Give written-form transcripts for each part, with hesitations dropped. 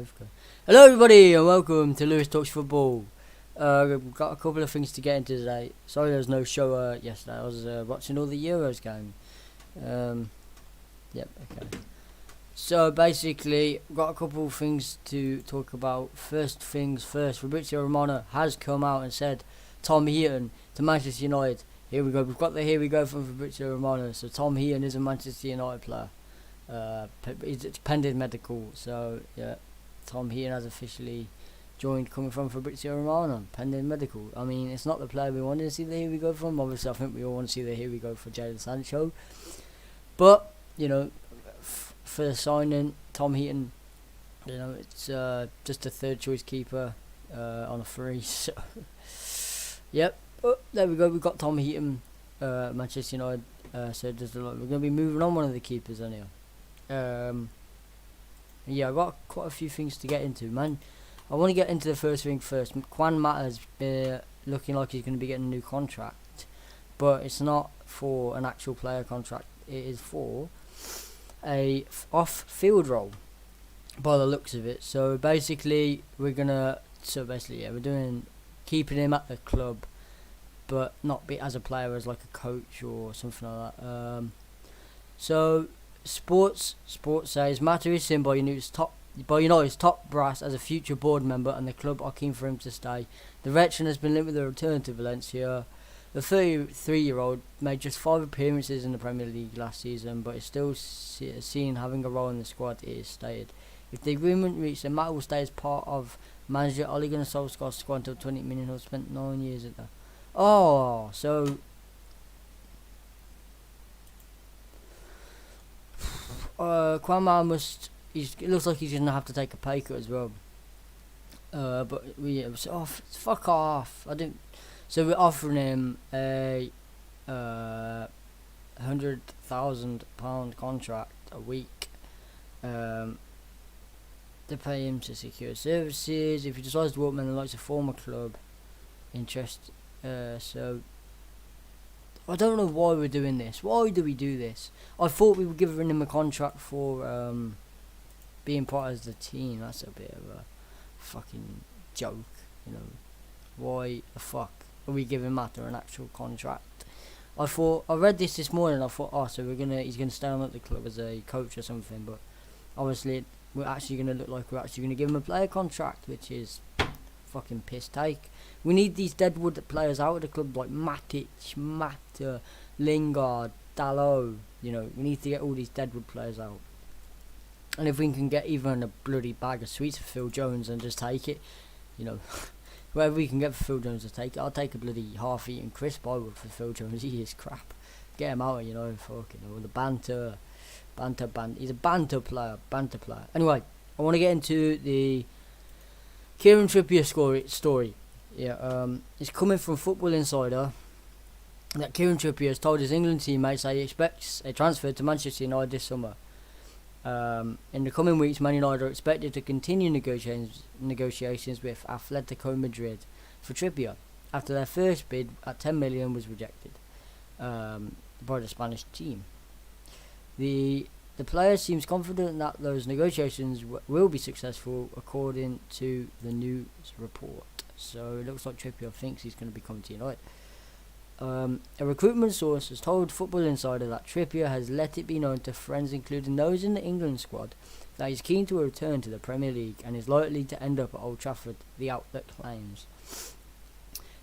Let's go. Hello, everybody, and welcome to Lewis Talks Football. We've got a couple of things to get into today. Sorry, there was no show yesterday. I was watching all the Euros game. Yep. Okay. So basically, we've got a couple of things to talk about. First things first. Fabrizio Romano has come out and said Tom Heaton to Manchester United. Here we go. We've got the here we go from Fabrizio Romano. So Tom Heaton is a Manchester United player. It's pending medical. So yeah. Tom Heaton has officially joined, coming from Fabrizio Romano, pending medical. I mean, it's not the player we wanted to see the here we go from. Obviously, I think we all want to see the here we go for Jadon Sancho. But, you know, for the signing, Tom Heaton, you know, it's just a third choice keeper on a free. So, yep. Oh, there we go. We've got Tom Heaton, Manchester United. So there's a lot. We're going to be moving on one of the keepers on here. Yeah, I've got quite a few things to get into, man. I want to get into the first thing first. Juan Mata's looking like he's going to be getting a new contract, but it's not for an actual player contract. It is for a off-field role, by the looks of it. So basically, we're doing keeping him at the club, but not be as a player, as like a coach or something like that. So. Sports says Mata is seen by United's top brass as a future board member, and the club are keen for him to stay. The veteran has been linked with a return to Valencia. The 33-year-old made just 5 appearances in the Premier League last season, but is still seen having a role in the squad. It is stated. If the agreement reached, then Mata will stay as part of manager Ole Gunnar Solskjaer's squad until 20 million. Who spent 9 years at there. Oh, so. Quamar it looks like he's going to have to take a pay cut as well. But fuck off. So we're offering him a £100,000 contract a week. To pay him to secure services. If he decides to walk, man, likes a former club interest. So. I don't know why we're doing this. Why do we do this? I thought we were giving him a contract for being part of the team. That's a bit of a fucking joke, you know. Why the fuck are we giving Mata an actual contract? I read this morning. I thought, so he's gonna stay on at the club as a coach or something. But obviously, we're actually gonna look like we're actually gonna give him a player contract, which is fucking piss take. We need these deadwood players out of the club, like Matic, Mata, Lingard, Dalot. You know, we need to get all these deadwood players out. And if we can get even a bloody bag of sweets for Phil Jones and just take it, you know, whatever we can get for Phil Jones to take it. I'll take a bloody half-eaten crisp I would for Phil Jones. He is crap. Get him out, you know, fucking, you know, the banter. He's a banter player. Anyway, I want to get into the Kieran Trippier story. Yeah, it's coming from Football Insider that Kieran Trippier has told his England teammates that he expects a transfer to Manchester United this summer. In the coming weeks, Man United are expected to continue negotiations with Atletico Madrid for Trippier after their first bid at 10 million was rejected by the Spanish team. The player seems confident that those negotiations will be successful, according to the news report. So it looks like Trippier thinks he's going to be coming to United. A recruitment source has told Football Insider that Trippier has let it be known to friends, including those in the England squad, that he's keen to return to the Premier League and is likely to end up at Old Trafford, the outlet claims.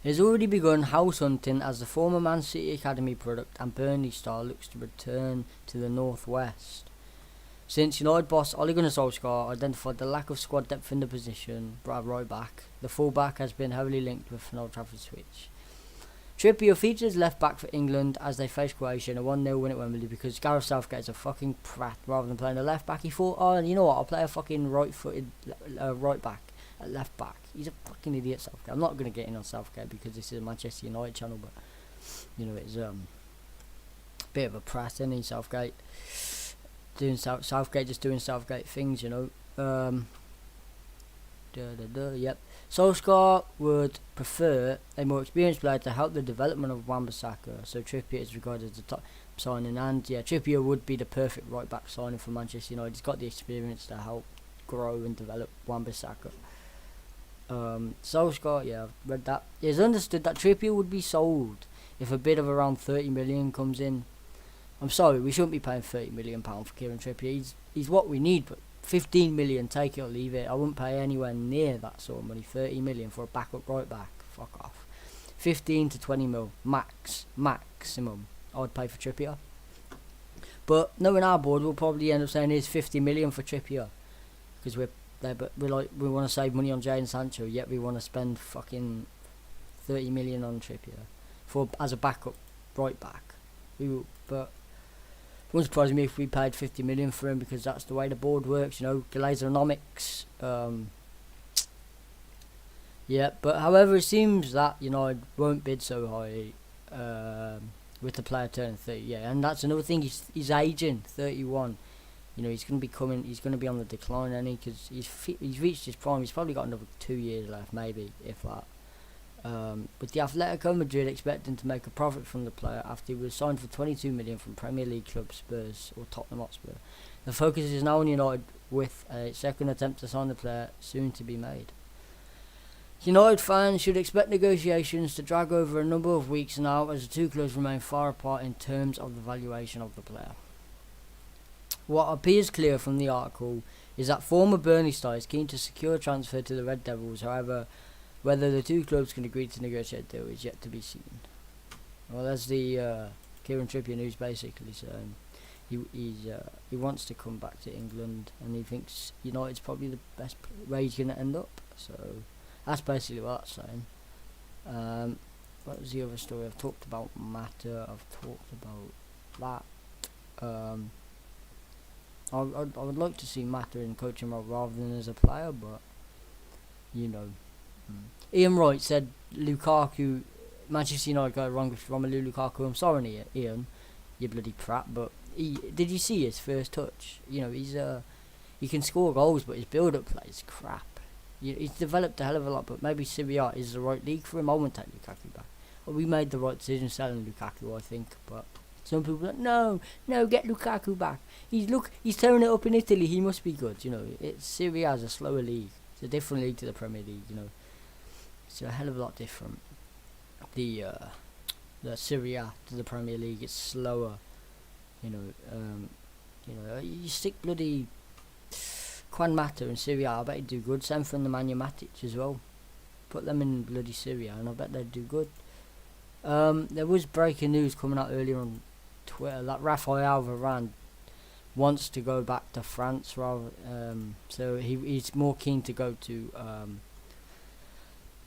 He has already begun house hunting as the former Man City Academy product and Burnley star looks to return to the northwest. Since United boss Ole Gunnar Solskjaer identified the lack of squad depth in the position, right back, the full-back has been heavily linked with an Old Trafford switch. Trippier features left back for England as they face Croatia in a 1-0 win at Wembley because Gareth Southgate is a fucking prat. Rather than playing a left back, he thought, you know what, I'll play a fucking right-footed right back at left back. He's a fucking idiot, Southgate. I'm not going to get in on Southgate because this is a Manchester United channel, but you know, it's a bit of a prat, isn't he, Southgate? Southgate just doing Southgate things, you know. Yep. Solskjaer would prefer a more experienced player to help the development of Wan-Bissaka, so Trippier is regarded as the top signing, and yeah, Trippier would be the perfect right back signing for Manchester United. He's got the experience to help grow and develop Wan-Bissaka. Solskjaer, yeah, I've read that. It's understood that Trippier would be sold if a bid of around 30 million comes in. I'm sorry, we shouldn't be paying £30 million for Kieran Trippier. He's what we need, but 15 million, take it or leave it. I wouldn't pay anywhere near that sort of money. 30 million for a backup right back. Fuck off. 15 to 20 mil maximum I would pay for Trippier. But knowing our board, we'll probably end up saying here's 50 million for Trippier, because we're there, but we want to save money on Jadon Sancho, yet we want to spend fucking 30 million on Trippier as a backup right back. But it wouldn't surprise me if we paid 50 million for him, because that's the way the board works, you know, Glazeronomics. Yeah, but however, it seems that United won't bid so high with the player turning 30. Yeah, and that's another thing. He's aging, 31. You know, he's going to be on the decline, and because he's reached his prime. He's probably got another 2 years left, maybe, if that. With the Atletico Madrid expecting to make a profit from the player after he was signed for 22 million from Premier League club Spurs or Tottenham Hotspur. The focus is now on United, with a second attempt to sign the player soon to be made. United fans should expect negotiations to drag over a number of weeks now, as the two clubs remain far apart in terms of the valuation of the player. What appears clear from the article is that former Burnley star is keen to secure a transfer to the Red Devils. However, whether the two clubs can agree to negotiate a deal is yet to be seen. Well, that's the Kieran Trippier news, basically. So he wants to come back to England, and he thinks United's probably the best way he's going to end up. So that's basically what that's saying. What was the other story? I've talked about Mata. I've talked about that. I would like to see Mata in coaching role rather than as a player, but you know. Ian Wright said Lukaku, Manchester United got it wrong with Romelu Lukaku. I'm sorry, Ian, you bloody prat, but did you see his first touch? You know, he can score goals, but his build-up play is crap. He's developed a hell of a lot, but maybe Serie A is the right league for him. I won't take Lukaku back. Well, we made the right decision selling Lukaku, I think, but some people are like, no, get Lukaku back. He's tearing it up in Italy. He must be good. You know, Serie A is a slower league. It's a different league to the Premier League. You know, it's a hell of a lot different. The Serie A to the Premier League, it's slower. You know, you stick bloody Juan Mata in Serie A, I bet he'd do good. Same for Nemanja Matic as well. Put them in bloody Serie A, and I bet they'd do good. There was breaking news coming out earlier on Twitter that Raphael Varane wants to go back to France rather. So he's more keen to go to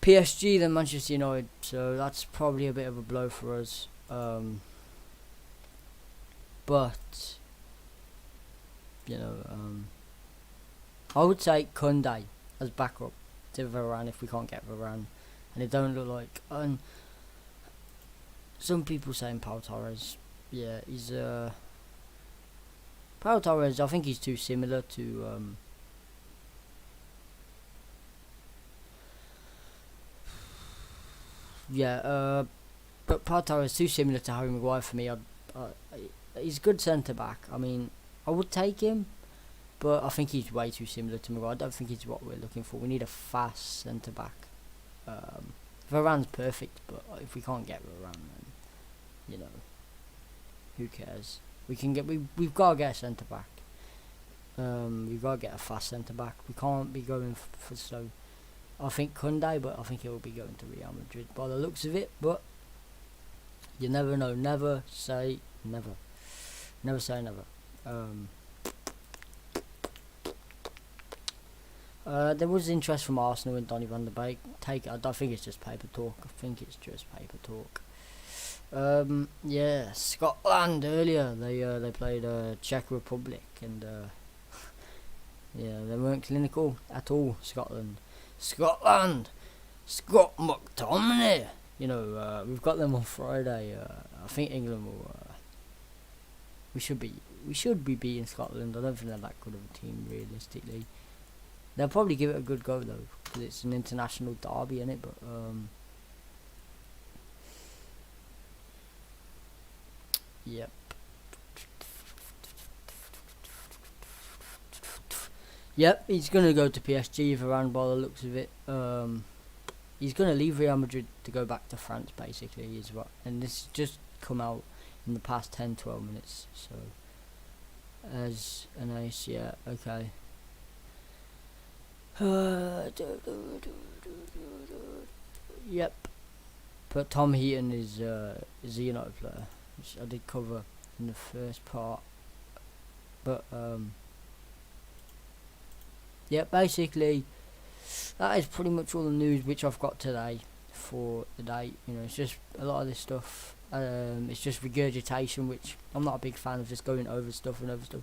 PSG than Manchester United. So that's probably a bit of a blow for us. But you know, I would take Koundé as backup to Varane if we can't get Varane, and it don't look like. Some people saying Pau Torres. Yeah, he's Pau Torres. I think he's too similar to but Pau Torres is too similar to Harry Maguire for me. He's a good centre back. I mean, I would take him, but I think he's way too similar to Maguire. I don't think he's what we're looking for. We need a fast centre back. Varane's perfect, but if we can't get Varane, then you know, who cares? We've got to get a centre back. We've got to get a fast centre back. We can't be going for slow. I think Koundé, but I think he will be going to Real Madrid by the looks of it. But you never know. Never say never. Never say never. There was interest from Arsenal in Donny van der Beek. I don't think it's just paper talk. Yeah, Scotland earlier. They played Czech Republic, and yeah, they weren't clinical at all. Scotland, Scott McTominay. You know, we've got them on Friday. I think England will. We should be beating Scotland. I don't think they're that good of a team realistically. They'll probably give it a good go though, because it's an international derby, innit? But yep. Yep, he's gonna go to PSG, Varane, by the looks of it. He's gonna leave Real Madrid to go back to France, basically, is what. And this has just come out in the past 10-12 minutes. So, as an ace, yeah, okay. Yep. But Tom Heaton is a United player, which I did cover in the first part. But yeah, basically that is pretty much all the news which I've got today for the day. You know, it's just a lot of this stuff. It's just regurgitation, which I'm not a big fan of, just going over stuff and over stuff.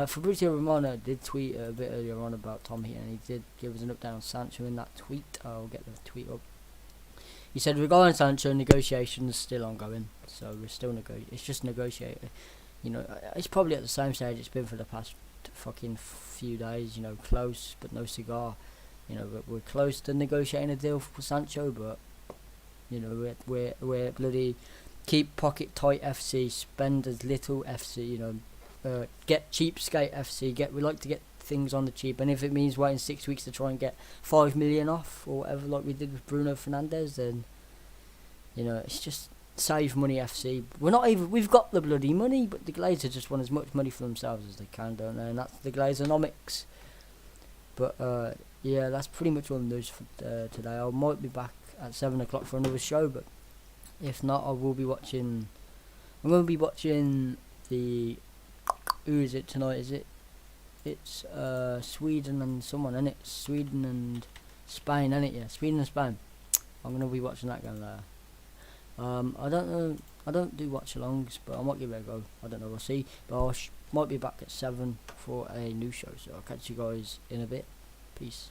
Fabrizio Romano did tweet a bit earlier on about Tom Heaton, and he did give us an update on Sancho in that tweet. I'll get the tweet up. He said, regarding Sancho, negotiations still ongoing, so we're still it's just negotiating. You know, it's probably at the same stage it's been for the past fucking few days. You know, close but no cigar. You know, we're close to negotiating a deal for Sancho, but you know, we're bloody keep pocket tight FC, spend as little FC. You know, get cheapskate FC. We like to get things on the cheap, and if it means waiting 6 weeks to try and get 5 million off or whatever, like we did with Bruno Fernandes, then you know, it's just save money FC. We've got the bloody money, but the Glazers just want as much money for themselves as they can, don't they? And that's the Glazeronomics. But yeah, that's pretty much all the news for today. I might be back at 7 o'clock for another show, but if not, I will be watching. I'm going to be watching the. Who is it tonight? Is it? It's Sweden and someone, isn't it? Sweden and Spain, isn't it? Yeah, Sweden and Spain. I'm going to be watching that game there. I don't know. I don't do watch-alongs, but I might give it a go. I don't know. We'll see. But I might be back at 7 for a new show. So I'll catch you guys in a bit. Peace.